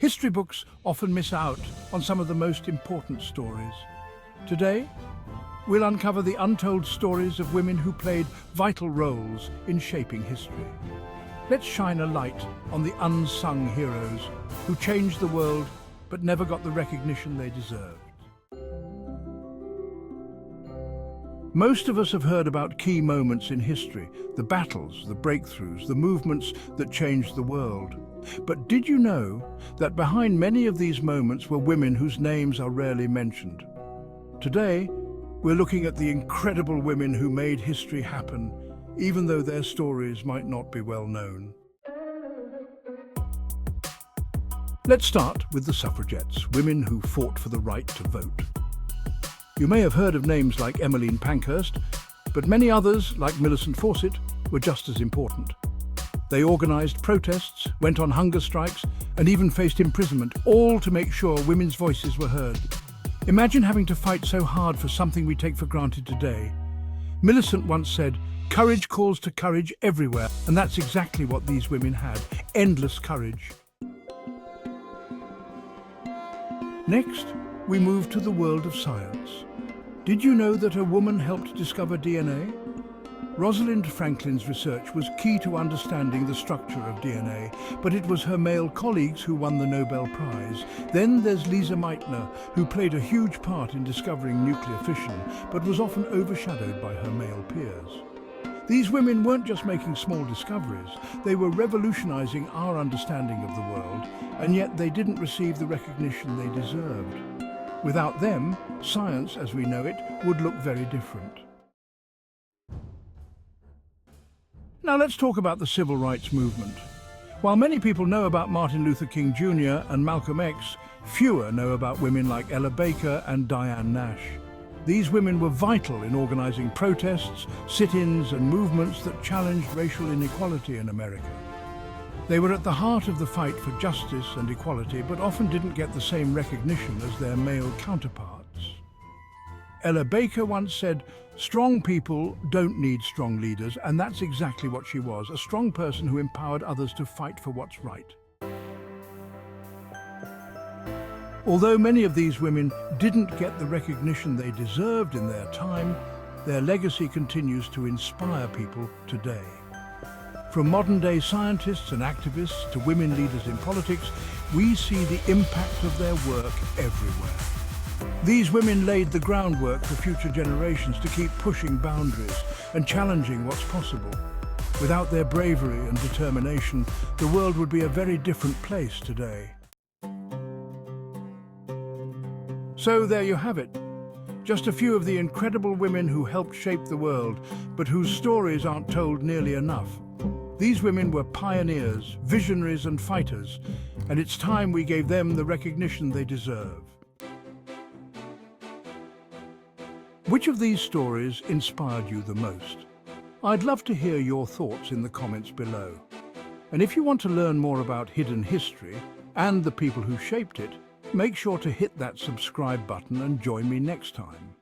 History books often miss out on some of the most important stories. Today, we'll uncover the untold stories of women who played vital roles in shaping history. Let's shine a light on the unsung heroes who changed the world but never got the recognition they deserved. Most of us have heard about key moments in history, the battles, the breakthroughs, the movements that changed the world. But did you know that behind many of these moments were women whose names are rarely mentioned? Today, we're looking at the incredible women who made history happen, even though their stories might not be well known. Let's start with the suffragettes, women who fought for the right to vote. You may have heard of names like Emmeline Pankhurst, but many others, like Millicent Fawcett, were just as important. They organised protests, went on hunger strikes, and even faced imprisonment, all to make sure women's voices were heard. Imagine having to fight so hard for something we take for granted today. Millicent once said, "Courage calls to courage everywhere," and that's exactly what these women had, endless courage. Next, we move to the world of science. Did you know that a woman helped discover DNA? Rosalind Franklin's research was key to understanding the structure of DNA, but it was her male colleagues who won the Nobel Prize. Then there's Lise Meitner, who played a huge part in discovering nuclear fission, but was often overshadowed by her male peers. These women weren't just making small discoveries, they were revolutionizing our understanding of the world, and yet they didn't receive the recognition they deserved. Without them, science as we know it would look very different. Now let's talk about the civil rights movement. While many people know about Martin Luther King Jr. and Malcolm X, fewer know about women like Ella Baker and Diane Nash. These women were vital in organizing protests, sit-ins and movements that challenged racial inequality in America. They were at the heart of the fight for justice and equality, but often didn't get the same recognition as their male counterparts. Ella Baker once said, "Strong people don't need strong leaders," and that's exactly what she was, a strong person who empowered others to fight for what's right. Although many of these women didn't get the recognition they deserved in their time, their legacy continues to inspire people today. From modern-day scientists and activists to women leaders in politics, we see the impact of their work everywhere. These women laid the groundwork for future generations to keep pushing boundaries and challenging what's possible. Without their bravery and determination, the world would be a very different place today. So there you have it. Just a few of the incredible women who helped shape the world, but whose stories aren't told nearly enough. These women were pioneers, visionaries and fighters, and it's time we gave them the recognition they deserve. Which of these stories inspired you the most? I'd love to hear your thoughts in the comments below. And if you want to learn more about hidden history and the people who shaped it, make sure to hit that subscribe button and join me next time.